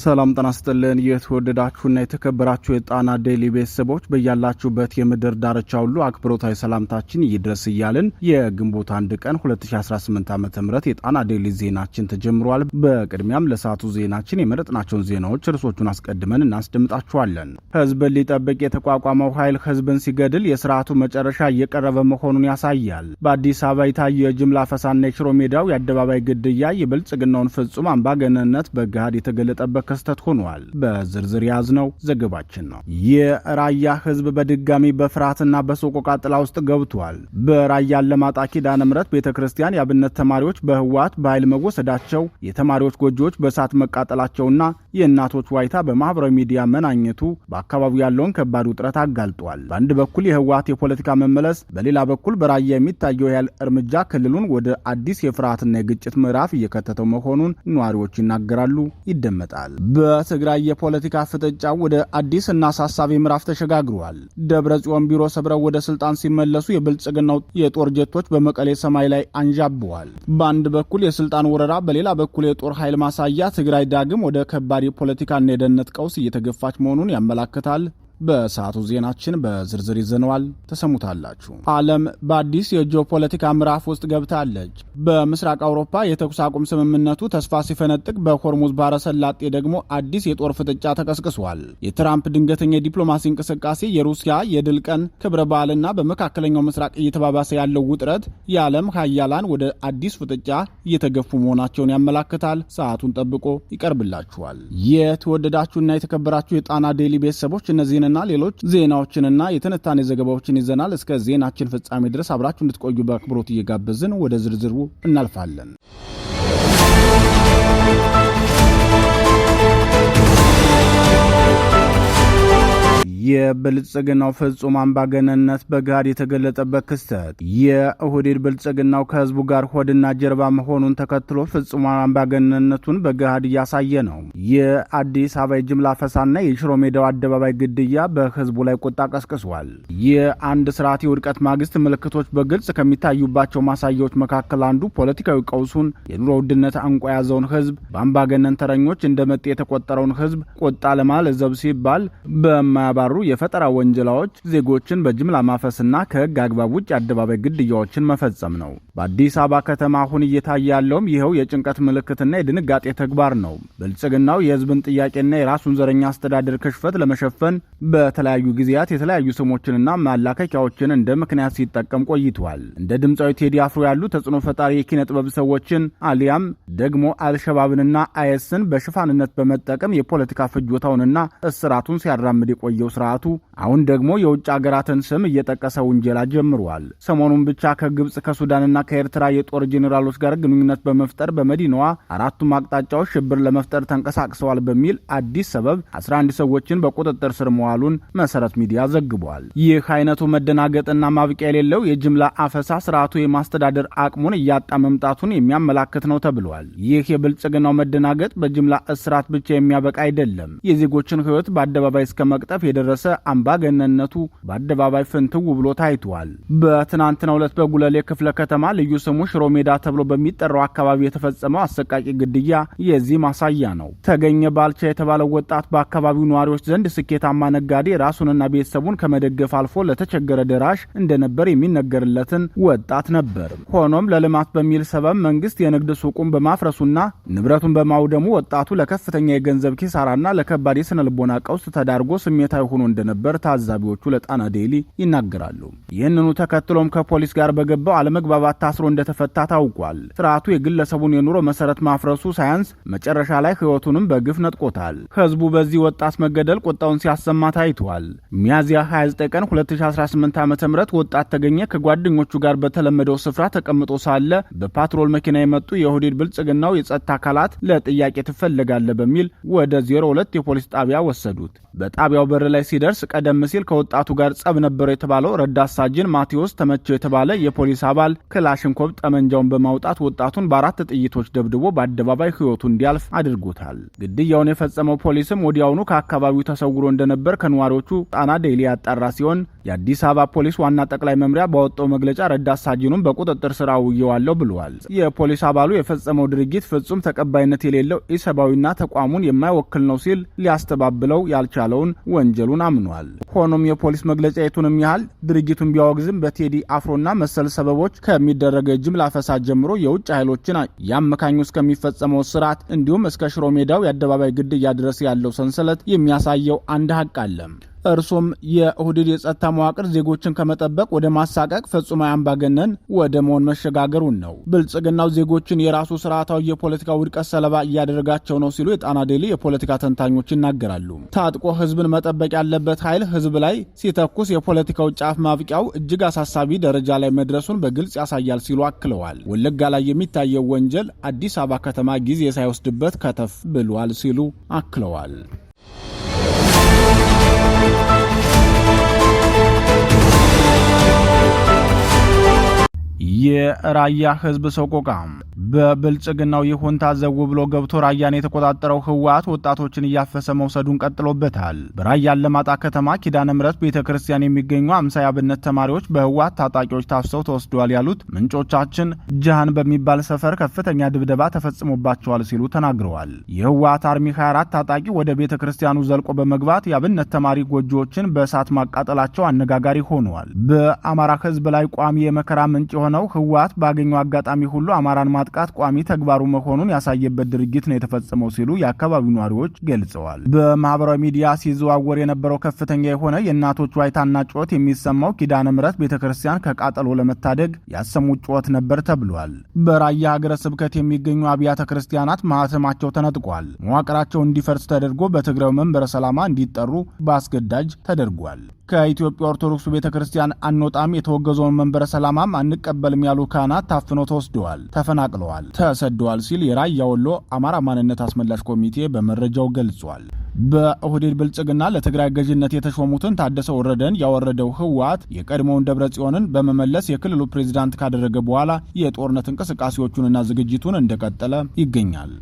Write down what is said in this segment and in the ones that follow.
ሰላም ጤና ይስጥልን። የተወደዳችሁና የተከበራችሁ የጣና ዴይሊ ቤተሰቦች በያላችሁበት የምድር ዳርቻ ሁሉ አክብሮታዊ ሰላምታችን ይድረስ እያልን የግንቦት 1 ቀን 2018 ዓ.ም የጣና ዴይሊ ዜናችን ተጀምሯል። በቅድሚያም ለሰዓቱ ዜናችን የመረጥናቸውን ዜናዎች ርዕሶቹን አስቀድመን እናስደምጣችኋለን። ህዝብን ሊጠብቅ የተቋቋመው ኃይል ህዝብን ሲገድል የስርዓቱ መጨረሻ እየቀረበ መሆኑን ያሳያል። በአዲስ አበባ የታየው የጅምላ አፈሳና የሽሮ ሜዳው የአደባባይ ግድያ የብልጽግናውን ፍጹም አምባገነንነት በገሃድ የተገለጠበት ክስተት ሆኗል። በዝርዝር ያዝነው ዘገባችን ነው። የራያ ህዝብ በድጋሚ በፍርሃትና በሰቆቃ ጥላ ውስጥ ገብቷል። በራያ አላማጣ ኪዳነ ምሕረት ቤተክርስቲያን የአብነት ተማሪዎች በህወሓት በኃይል መወሰዳቸው፣ የተማሪዎች ጎጆዎች በእሳት መቃጠላቸውና የእናቶች ዋይታ በማህበራዊ ሚዲያ መናኘቱ በአካባቢው ያለውን ከባድ ውጥረት አጋልጧል። በአንድ በኩል የህወሓት የፖለቲካ መመለስ፣ በሌላ በኩል በራያ የሚታየው የኃይል እርምጃ ክልሉን ወደ አዲስ የፍርሃትና የግጭት ምዕራፍ እየከተተው መሆኑን ነዋሪዎች ይናገራሉ። ይደመጣል። በትግራይ የፖለቲካ ፍጥጫ ወደ አዲስ እና አሳሳቢ ምዕራፍ ተሸጋግሯል። ደብረ ጽዮን ቢሮ ሰብረው ወደ ስልጣን ሲመለሱ የብልጽግናው የጦር ጀቶች በመቀሌ ሰማይ ላይ አንዣበዋል። በአንድ በኩል የስልጣን ወረራ፣ በሌላ በኩል የጦር ኃይል ማሳያ ትግራይ ዳግም ወደ ከባድ የፖለቲካና የደህንነት ቀውስ እየተገፋች መሆኑን ያመላክታል። በሰዓቱ ዜናችን በዝርዝር ይዘነዋል፣ ተሰሙታላችሁ። ዓለም በአዲስ የጂኦፖለቲካ ምዕራፍ ውስጥ ገብታለች። በምስራቅ አውሮፓ የተኩስ አቁም ስምምነቱ ተስፋ ሲፈነጥቅ፣ በሆርሙዝ ባህረ ሰላጤ ደግሞ አዲስ የጦር ፍጥጫ ተቀስቅሷል። የትራምፕ ድንገተኛ የዲፕሎማሲ እንቅስቃሴ፣ የሩሲያ የድል ቀን ክብረ በዓልና በመካከለኛው ምስራቅ እየተባባሰ ያለው ውጥረት የዓለም ሀያላን ወደ አዲስ ፍጥጫ እየተገፉ መሆናቸውን ያመላክታል። ሰዓቱን ጠብቆ ይቀርብላችኋል። የተወደዳችሁና የተከበራችሁ የጣና ዴይሊ ቤተሰቦች እነዚህን እና ሌሎች ዜናዎችንና የትንታኔ ዘገባዎችን ይዘናል። እስከ ዜናችን ፍጻሜ ድረስ አብራችሁ እንድትቆዩ በአክብሮት እየጋበዝን ወደ ዝርዝሩ እናልፋለን። የብልጽግናው ፍጹም አምባገነንነት በገሃድ የተገለጠበት ክስተት። የኦህዴድ ብልጽግናው ከህዝቡ ጋር ሆድና ጀርባ መሆኑን ተከትሎ ፍጹም አምባገነንነቱን በገሃድ እያሳየ ነው። የአዲስ አበባ የጅምላ አፈሳና የሽሮ ሜዳው አደባባይ ግድያ በህዝቡ ላይ ቁጣ ቀስቅሷል። የአንድ ስርዓት የውድቀት ማግስት ምልክቶች በግልጽ ከሚታዩባቸው ማሳያዎች መካከል አንዱ ፖለቲካዊ ቀውሱን፣ የኑሮ ውድነት አንቆ የያዘውን ህዝብ፣ በአምባገነን ተረኞች እንደመጤ የተቆጠረውን ህዝብ ቁጣ ለማለዘብ ሲባል በማያባሩ የፈጠራ ወንጀላዎች ዜጎችን በጅምላ ማፈስና ከህግ አግባብ ውጭ አደባባይ ግድያዎችን መፈጸም ነው። በአዲስ አበባ ከተማ አሁን እየታየ ያለውም ይኸው የጭንቀት ምልክትና የድንጋጤ ተግባር ነው። ብልጽግናው የህዝብን ጥያቄና የራሱን ዘረኛ አስተዳደር ክሽፈት ለመሸፈን በተለያዩ ጊዜያት የተለያዩ ስሞችንና ማላከኪያዎችን እንደ ምክንያት ሲጠቀም ቆይቷል። እንደ ድምፃዊ ቴዲ አፍሮ ያሉ ተጽዕኖ ፈጣሪ የኪነ ጥበብ ሰዎችን አሊያም ደግሞ አልሸባብንና አይኤስን በሽፋንነት በመጠቀም የፖለቲካ ፍጆታውንና እስራቱን ሲያራምድ የቆየው ስርዓቱ አሁን ደግሞ የውጭ ሀገራትን ስም እየጠቀሰ ውንጀላ ጀምሯል። ሰሞኑን ብቻ ከግብጽ ከሱዳንና ከኤርትራ የጦር ጄኔራሎች ጋር ግንኙነት በመፍጠር በመዲናዋ አራቱም አቅጣጫዎች ሽብር ለመፍጠር ተንቀሳቅሰዋል በሚል አዲስ ሰበብ 11 ሰዎችን በቁጥጥር ስር መዋሉን መሰረት ሚዲያ ዘግቧል። ይህ አይነቱ መደናገጥና ማብቂያ የሌለው የጅምላ አፈሳ ስርዓቱ የማስተዳደር አቅሙን እያጣ መምጣቱን የሚያመላክት ነው ተብሏል። ይህ የብልጽግናው መደናገጥ በጅምላ እስራት ብቻ የሚያበቃ አይደለም። የዜጎችን ህይወት በአደባባይ እስከ መቅጠፍ የደረሰ አምባገነንነቱ በአደባባይ ፍንትው ብሎ ታይቷል። በትናንትናው ዕለት በጉለሌ ክፍለ ከተማ ልዩ ስሙ ሽሮ ሜዳ ተብሎ በሚጠራው አካባቢ የተፈጸመው አሰቃቂ ግድያ የዚህ ማሳያ ነው። ተገኘ ባልቻ የተባለው ወጣት በአካባቢው ነዋሪዎች ዘንድ ስኬታማ ነጋዴ፣ ራሱንና ቤተሰቡን ከመደገፍ አልፎ ለተቸገረ ደራሽ እንደነበር የሚነገርለትን ወጣት ነበር። ሆኖም ለልማት በሚል ሰበብ መንግስት የንግድ ሱቁን በማፍረሱና ንብረቱን በማውደሙ ወጣቱ ለከፍተኛ የገንዘብ ኪሳራና ለከባድ የስነ ልቦና ቀውስ ተዳርጎ ስሜታዊ ሆኖ እንደነበር ታዛቢዎቹ ለጣና ዴይሊ ይናገራሉ። ይህንኑ ተከትሎም ከፖሊስ ጋር በገባው አለመግባባት ታስሮ እንደተፈታ ታውቋል። ስርዓቱ የግለሰቡን የኑሮ መሰረት ማፍረሱ ሳያንስ መጨረሻ ላይ ህይወቱንም በግፍ ነጥቆታል። ህዝቡ በዚህ ወጣት መገደል ቁጣውን ሲያሰማ ታይቷል። ሚያዝያ 29 ቀን 2018 ዓ.ም ወጣት ተገኘ ከጓደኞቹ ጋር በተለመደው ስፍራ ተቀምጦ ሳለ በፓትሮል መኪና የመጡ የኦህዴድ ብልጽግናው የጸጥታ አካላት ለጥያቄ ትፈለጋለህ በሚል ወደ 02 የፖሊስ ጣቢያ ወሰዱት። በጣቢያው በር ላይ ሲደርስ ቀደም ሲል ከወጣቱ ጋር ጸብ ነበረው የተባለው ረዳት ሳጅን ማቴዎስ ተመቸው የተባለ የፖሊስ አባል ክላሽንኮቭ ጠመንጃውን በማውጣት ወጣቱን በ4 ጥይቶች ደብድቦ በአደባባይ ሕይወቱ እንዲያልፍ አድርጎታል። ግድያውን የፈጸመው ፖሊስም ወዲያውኑ ከአካባቢው ተሰውሮ እንደነበር ከነዋሪዎቹ ጣና ዴይሊ ያጣራ ሲሆን የአዲስ አበባ ፖሊስ ዋና ጠቅላይ መምሪያ ባወጣው መግለጫ ረዳት ሳጅኑን በቁጥጥር ስር አውየዋለሁ ብለዋል። የፖሊስ አባሉ የፈጸመው ድርጊት ፍጹም ተቀባይነት የሌለው ኢሰብአዊና ተቋሙን የማይወክል ነው ሲል ሊያስተባብለው ያልቻለውን ወንጀሉን አምኗል። ሆኖም የፖሊስ መግለጫ የቱንም ያህል ድርጊቱን ቢያወግዝም በቴዲ አፍሮና መሰል ሰበቦች ከሚደረገው የጅምላ አፈሳ ጀምሮ የውጭ ኃይሎችን ያመካኙ እስከሚፈጸመው ስርዓት እንዲሁም እስከ ሽሮ ሜዳው የአደባባይ ግድያ ድረስ ያለው ሰንሰለት የሚያሳየው አንድ ሀቅ አለ። እርሱም የኦህዴድ የጸጥታ መዋቅር ዜጎችን ከመጠበቅ ወደ ማሳቀቅ ፍጹም አምባገነን ወደ መሆን መሸጋገሩን ነው። ብልጽግናው ዜጎችን የራሱ ስርዓታዊ የፖለቲካ ውድቀት ሰለባ እያደረጋቸው ነው ሲሉ የጣና ዴይሊ የፖለቲካ ተንታኞች ይናገራሉ። ታጥቆ ህዝብን መጠበቅ ያለበት ኃይል ህዝብ ላይ ሲተኩስ የፖለቲካው ጫፍ ማብቂያው እጅግ አሳሳቢ ደረጃ ላይ መድረሱን በግልጽ ያሳያል ሲሉ አክለዋል። ወለጋ ላይ የሚታየው ወንጀል አዲስ አበባ ከተማ ጊዜ ሳይወስድበት ከተፍ ብሏል ሲሉ አክለዋል። የራያ ህዝብ ሰቆቃ በብልጽግናው ይሁንታ ዘው ብሎ ገብቶ ራያን የተቆጣጠረው ህወሓት ወጣቶችን እያፈሰ መውሰዱን ቀጥሎበታል። በራያ አላማጣ ከተማ ኪዳነ ምሕረት ቤተክርስቲያን የሚገኙ 50 የአብነት ተማሪዎች በህወሓት ታጣቂዎች ታፍሰው ተወስደዋል ያሉት ምንጮቻችን ጃሃን በሚባል ሰፈር ከፍተኛ ድብደባ ተፈጽሞባቸዋል ሲሉ ተናግረዋል። የህወሓት አርሚ 24 ታጣቂ ወደ ቤተክርስቲያኑ ዘልቆ በመግባት የአብነት ተማሪ ጎጆዎችን በእሳት ማቃጠላቸው አነጋጋሪ ሆነዋል። በአማራ ህዝብ ላይ ቋሚ የመከራ ምንጭ የሆነው ህወሓት ባገኘው አጋጣሚ ሁሉ አማራን ማጥቃት ቋሚ ተግባሩ መሆኑን ያሳየበት ድርጊት ነው የተፈጸመው ሲሉ የአካባቢው ነዋሪዎች ገልጸዋል። በማህበራዊ ሚዲያ ሲዘዋወር የነበረው ከፍተኛ የሆነ የእናቶች ዋይታና ጩኸት የሚሰማው ኪዳነ ምሕረት ቤተክርስቲያን ከቃጠሎ ለመታደግ ያሰሙት ጩኸት ነበር ተብሏል። በራያ ሀገረ ስብከት የሚገኙ አብያተ ክርስቲያናት ማህተማቸው ተነጥቋል። መዋቅራቸው እንዲፈርስ ተደርጎ በትግራይ መንበረ ሰላማ እንዲጠሩ በአስገዳጅ ተደርጓል። ከኢትዮጵያ ኦርቶዶክስ ቤተክርስቲያን አንወጣም፣ የተወገዘውን መንበረ ሰላማም አንቀበልም ያሉ ካህናት ታፍነው ተወስደዋል፣ ተፈናቅለዋል፣ ተሰደዋል ሲል የራያ ወሎ አማራ ማንነት አስመላሽ ኮሚቴ በመረጃው ገልጿል። በኦህዴድ ብልጽግና ለትግራይ ገዥነት የተሾሙትን ታደሰ ወረደን ያወረደው ህወሓት የቀድሞውን ደብረ ጽዮንን በመመለስ የክልሉ ፕሬዝዳንት ካደረገ በኋላ የጦርነት እንቅስቃሴዎቹንና ዝግጅቱን እንደቀጠለ ይገኛል።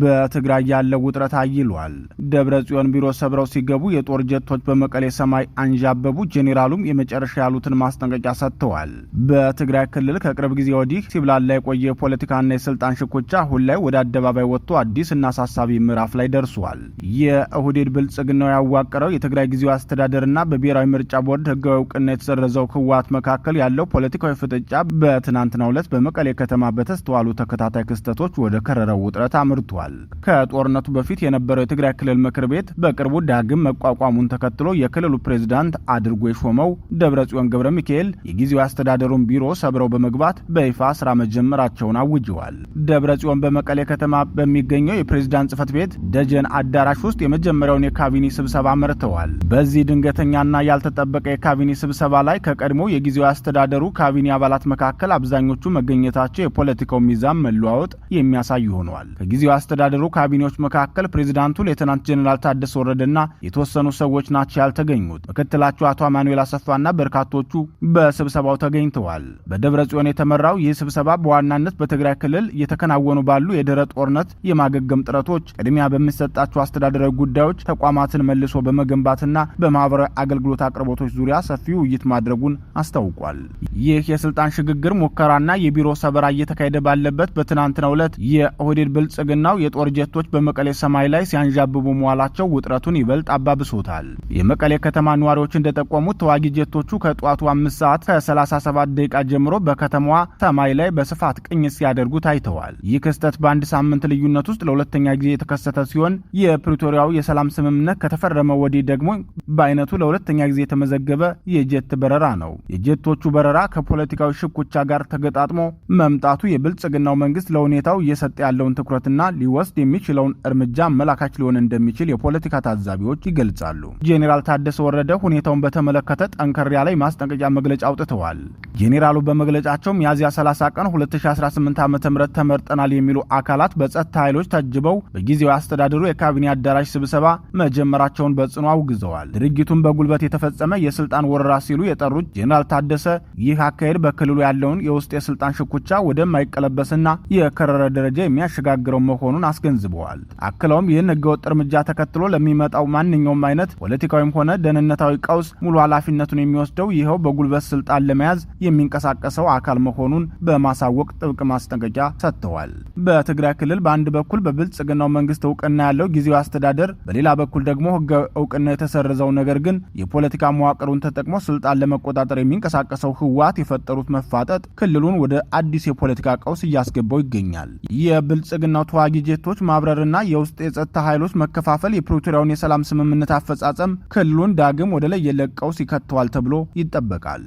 በትግራይ ያለው ውጥረት አይሏል። ደብረ ጽዮን ቢሮ ሰብረው ሲገቡ የጦር ጀቶች በመቀሌ ሰማይ አንዣበቡ። ጄኔራሉም የመጨረሻ ያሉትን ማስጠንቀቂያ ሰጥተዋል። በትግራይ ክልል ከቅርብ ጊዜ ወዲህ ሲብላላ የቆየ የፖለቲካና የስልጣን ሽኩቻ አሁን ላይ ወደ አደባባይ ወጥቶ አዲስ እና አሳሳቢ ምዕራፍ ላይ ደርሷል። የኦህዴድ ብልጽግናው ያዋቀረው የትግራይ ጊዜያዊ አስተዳደርና በብሔራዊ ምርጫ ቦርድ ህጋዊ እውቅና የተሰረዘው ህወሓት መካከል ያለው ፖለቲካዊ ፍጥጫ በትናንትናው ዕለት በመቀሌ ከተማ በተስተዋሉ ተከታታይ ክስተቶች ወደ ከረረው ውጥረት አምርቷል። ከጦርነቱ በፊት የነበረው የትግራይ ክልል ምክር ቤት በቅርቡ ዳግም መቋቋሙን ተከትሎ የክልሉ ፕሬዝዳንት አድርጎ የሾመው ደብረጽዮን ገብረ ሚካኤል የጊዜያዊ አስተዳደሩን ቢሮ ሰብረው በመግባት በይፋ ስራ መጀመራቸውን አውጀዋል። ደብረጽዮን በመቀሌ ከተማ በሚገኘው የፕሬዝዳንት ጽህፈት ቤት ደጀን አዳራሽ ውስጥ የመጀመሪያውን የካቢኔ ስብሰባ መርተዋል። በዚህ ድንገተኛና ያልተጠበቀ የካቢኔ ስብሰባ ላይ ከቀድሞ የጊዜያዊ አስተዳደሩ ካቢኔ አባላት መካከል አብዛኞቹ መገኘታቸው የፖለቲካው ሚዛን መለዋወጥ የሚያሳይ ሆነዋል። ከጊዜያዊ አስተዳደሩ ካቢኔዎች መካከል ፕሬዝዳንቱ ሌተናንት ጄኔራል ታደሰ ወረደና የተወሰኑ ሰዎች ናቸው ያልተገኙት። ምክትላቸው አቶ አማኑኤል አሰፋና በርካቶቹ በስብሰባው ተገኝተዋል። በደብረ ጽዮን የተመራው ይህ ስብሰባ በዋናነት በትግራይ ክልል እየተከናወኑ ባሉ የድህረ ጦርነት የማገገም ጥረቶች፣ ቅድሚያ በሚሰጣቸው አስተዳደራዊ ጉዳዮች፣ ተቋማትን መልሶ በመገንባትና በማህበራዊ አገልግሎት አቅርቦቶች ዙሪያ ሰፊ ውይይት ማድረጉን አስታውቋል። ይህ የስልጣን ሽግግር ሙከራና የቢሮ ሰበራ እየተካሄደ ባለበት በትናንትናው ዕለት የኦህዴድ ብልጽግናው የጦር ጀቶች በመቀሌ ሰማይ ላይ ሲያንዣብቡ መዋላቸው ውጥረቱን ይበልጥ አባብሶታል። የመቀሌ ከተማ ነዋሪዎች እንደጠቆሙት ተዋጊ ጀቶቹ ከጠዋቱ 5 ሰዓት ከ37 ደቂቃ ጀምሮ በከተማዋ ሰማይ ላይ በስፋት ቅኝት ሲያደርጉ ታይተዋል። ይህ ክስተት በአንድ ሳምንት ልዩነት ውስጥ ለሁለተኛ ጊዜ የተከሰተ ሲሆን የፕሪቶሪያው የሰላም ስምምነት ከተፈረመ ወዲህ ደግሞ በአይነቱ ለሁለተኛ ጊዜ የተመዘገበ የጀት በረራ ነው። የጀቶቹ በረራ ከፖለቲካዊ ሽኩቻ ጋር ተገጣጥሞ መምጣቱ የብልጽግናው መንግስት ለሁኔታው እየሰጠ ያለውን ትኩረትና ሊወስድ የሚችለውን እርምጃ አመላካች ሊሆን እንደሚችል የፖለቲካ ታዛቢዎች ይገልጻሉ። ጄኔራል ታደሰ ወረደ ሁኔታውን በተመለከተ ጠንከር ያለ ማስጠንቀቂያ መግለጫ አውጥተዋል። ጄኔራሉ በመግለጫቸው ሚያዝያ 30 ቀን 2018 ዓ.ም ተመርጠናል የሚሉ አካላት በጸጥታ ኃይሎች ታጅበው በጊዜያዊ አስተዳደሩ የካቢኔ አዳራሽ ስብሰባ መጀመራቸውን በጽኑ አውግዘዋል። ድርጊቱን በጉልበት የተፈጸመ የስልጣን ወረራ ሲሉ የጠሩት ጄኔራል ታደሰ ይህ አካሄድ በክልሉ ያለውን የውስጥ የስልጣን ሽኩቻ ወደማይቀለበስና የከረረ ደረጃ የሚያሸጋግረው መሆኑን አስገንዝበዋል። አክለውም ይህን ህገወጥ እርምጃ ተከትሎ ለሚመጣው ማንኛውም አይነት ፖለቲካዊም ሆነ ደህንነታዊ ቀውስ ሙሉ ኃላፊነቱን የሚወስደው ይኸው በጉልበት ስልጣን ለመያዝ የሚንቀሳቀሰው አካል መሆኑን በማሳወቅ ጥብቅ ማስጠንቀቂያ ሰጥተዋል። በትግራይ ክልል በአንድ በኩል በብልጽግናው መንግስት እውቅና ያለው ጊዜያዊ አስተዳደር፣ በሌላ በኩል ደግሞ ህጋዊ እውቅና የተሰረዘው ነገር ግን የፖለቲካ መዋቅሩን ተጠቅሞ ስልጣን ለመቆጣጠር የሚንቀሳቀሰው ህወሓት የፈጠሩት መፋጠጥ ክልሉን ወደ አዲስ የፖለቲካ ቀውስ እያስገባው ይገኛል። የብልጽግናው ተዋጊ ጄቶች ማብረርና የውስጥ የጸጥታ ኃይሎች መከፋፈል የፕሪቶሪያውን የሰላም ስምምነት አፈጻጸም ክልሉን ዳግም ወደ ለየለት ቀውስ ይከተዋል ተብሎ ይጠበቃል።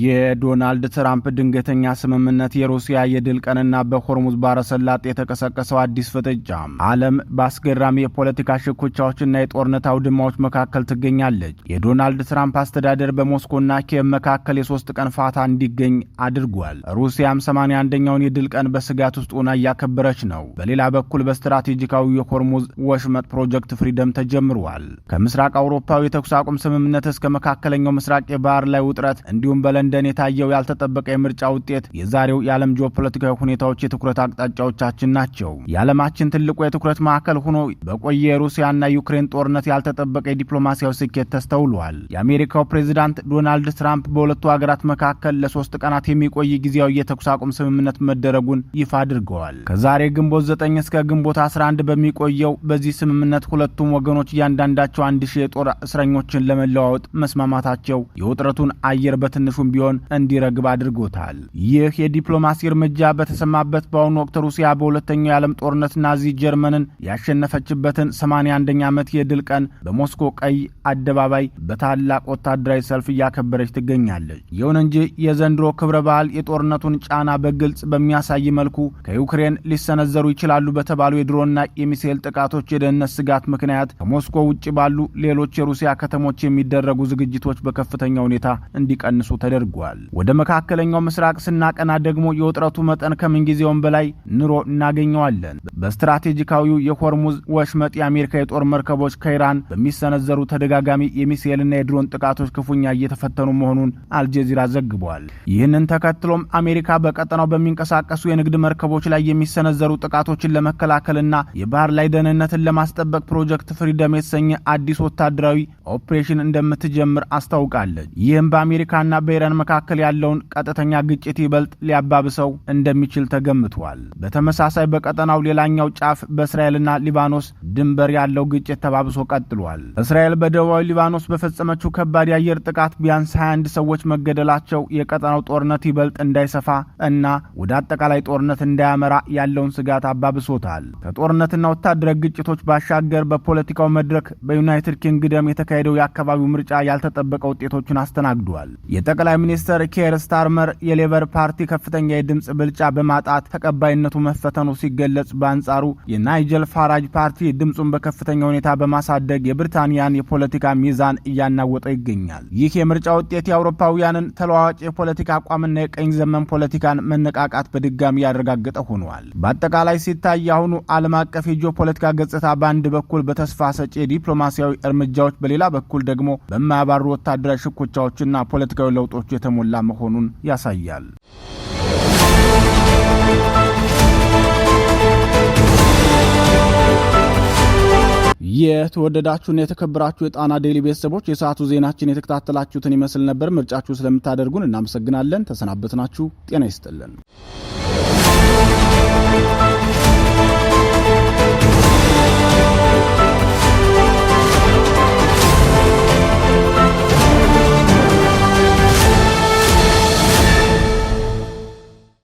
የዶናልድ ትራምፕ ድንገተኛ ስምምነት የሩሲያ የድል ቀንና በሆርሙዝ ባህረ ሰላጤ የተቀሰቀሰው አዲስ ፍጥጫ ዓለም በአስገራሚ የፖለቲካ ሽኩቻዎችና የጦርነት አውድማዎች መካከል ትገኛለች። የዶናልድ ትራምፕ አስተዳደር በሞስኮና ኪየቭ መካከል የ3 ቀን ፋታ እንዲገኝ አድርጓል። ሩሲያም 81ኛውን የድል ቀን በስጋት ውስጥ ሆና እያከበረች ነው። በሌላ በኩል በስትራቴጂካዊ የሆርሙዝ ወሽመጥ ፕሮጀክት ፍሪደም ተጀምሯል። ከምስራቅ አውሮፓዊ የተኩስ አቁም ስምምነት እስከ መካከለኛው ምስራቅ የባህር ላይ ውጥረት እንዲሁም በለንደን የታየው ያልተጠበቀ የምርጫ ውጤት የዛሬው የዓለም ጂኦፖለቲካዊ ሁኔታዎች የትኩረት አቅጣጫዎቻችን ናቸው። የዓለማችን ትልቁ የትኩረት ማዕከል ሆኖ በቆየ የሩሲያና ዩክሬን ጦርነት ያልተጠበቀ የዲፕሎማሲያዊ ስኬት ተስተውሏል። የአሜሪካው ፕሬዝዳንት ዶናልድ ትራምፕ በሁለቱ ሀገራት መካከል ለ3 ቀናት የሚቆይ ጊዜያዊ የተኩስ አቁም ስምምነት መደረጉን ይፋ አድርገዋል። ከዛሬ ግንቦት 9 እስከ ግንቦት 11 በሚቆየው በዚህ ስምምነት ሁለቱም ወገኖች እያንዳንዳቸው 1000 የጦር እስረኞችን ለመለዋወጥ መስማማታቸው የውጥረቱን አየር በትንሹም ቢሆን እንዲረግብ አድርጎታል። ይህ የዲፕሎማሲ እርምጃ በተሰማበት በአሁኑ ወቅት ሩሲያ በሁለተኛው የዓለም ጦርነት ናዚ ጀርመንን ያሸነፈችበትን 81ኛ ዓመት የድል ቀን በሞስኮ ቀይ አደባባይ በታላቅ ወታደራዊ ሰልፍ እያከበረች ትገኛለች። ይሁን እንጂ የዘንድሮ ክብረ በዓል የጦርነቱን ጫና በግልጽ በሚያሳይ መልኩ ከዩክሬን ሊሰነዘሩ ይችላሉ በተባሉ የድሮንና የሚሳኤል ጥቃቶች የደህንነት ስጋት ምክንያት ከሞስኮ ውጭ ባሉ ሌሎች የሩሲያ ከተሞች የሚደረጉ ዝግጅቶች በከፍተኛ ሁኔታ እንዲቀንሱ ተደርጓል። ወደ መካከለኛው ምስራቅ ስናቀና ደግሞ የውጥረቱ መጠን ከምንጊዜውም በላይ ንሮ እናገኘዋለን። በስትራቴጂካዊው የሆርሙዝ ወሽመጥ የአሜሪካ የጦር መርከቦች ከኢራን በሚሰነዘሩ ተደጋጋሚ የሚሳኤልና የድሮን ጥቃቶች ክፉኛ እየተፈተኑ መሆኑን አልጀዚራ ዘግቧል። ይህንን ተከትሎም አሜሪካ በቀጠናው በሚንቀሳቀሱ የንግድ መርከቦች ላይ የሚሰነዘሩ ጥቃቶችን ለመከላከልና የባህር ላይ ደህንነትን ለማስጠበቅ ፕሮጀክት ፍሪደም የተሰኘ አዲስ ወታደራዊ ኦፕሬሽን እንደምትጀምር አስታውቃለች። ይህም በአሜሪካና በኢራን መካከል ያለውን ቀጥተኛ ግጭት ይበልጥ ሊያባብሰው እንደሚችል ተገምቷል። በተመሳሳይ በቀጠናው ሌላኛው ጫፍ በእስራኤልና ሊባኖስ ድንበር ያለው ግጭት ተባብሶ ቀጥሏል። እስራኤል በደቡባዊ ሊባኖስ በፈጸመችው ከባድ የአየር ጥቃት ቢያንስ 21 ሰዎች መገደላቸው የቀጠናው ጦርነት ይበልጥ እንዳይሰፋ እና ወደ አጠቃላይ ጦርነት እንዳያመራ ያለውን ስጋት አባብሶታል። ከጦርነትና ወታደራዊ ግጭቶች ባሻገር በፖለቲካው መድረክ በዩናይትድ ኪንግደም የተካሄደው የአካባቢው ምርጫ ያልተጠበቀ ውጤቶችን አስተናግዷል። የጠቅላይ ሚኒስትር ኬር ስታርመር የሌበር ፓርቲ ከፍተኛ የድምፅ ብልጫ በማጣት ተቀባይነቱ መፈተኑ ሲገለጽ፣ በአንጻሩ የናይጀል ፋራጅ ፓርቲ ድምፁን በከፍተኛ ሁኔታ በማሳደግ የብሪታንያን የፖለቲካ ሚዛን እያናወጠ ይገኛል። ይህ የምርጫ ውጤት የአውሮፓውያንን ተለዋዋጭ የፖለቲካ አቋምና የቀኝ ዘመን ፖለቲካን መነቃቃት በድጋሚ ያረጋገጠ ሆኗል። በአጠቃላይ ሲታይ የአሁኑ ዓለም አቀፍ የጂኦፖለቲካ ገጽታ በአንድ በኩል በተስፋ ሰጪ ዲፕሎማሲያዊ እርምጃዎች፣ በሌላ በኩል ደግሞ በማያባሩ ወታደራዊ ሽኩቻዎችና ፖለቲካዊ ለውጦች የተሞላ መሆኑን ያሳያል። የተወደዳችሁና የተከበራችሁ የጣና ዴይሊ ቤተሰቦች የሰዓቱ ዜናችን የተከታተላችሁትን ይመስል ነበር። ምርጫችሁ ስለምታደርጉን እናመሰግናለን። ተሰናበትናችሁ። ጤና ይስጥልን።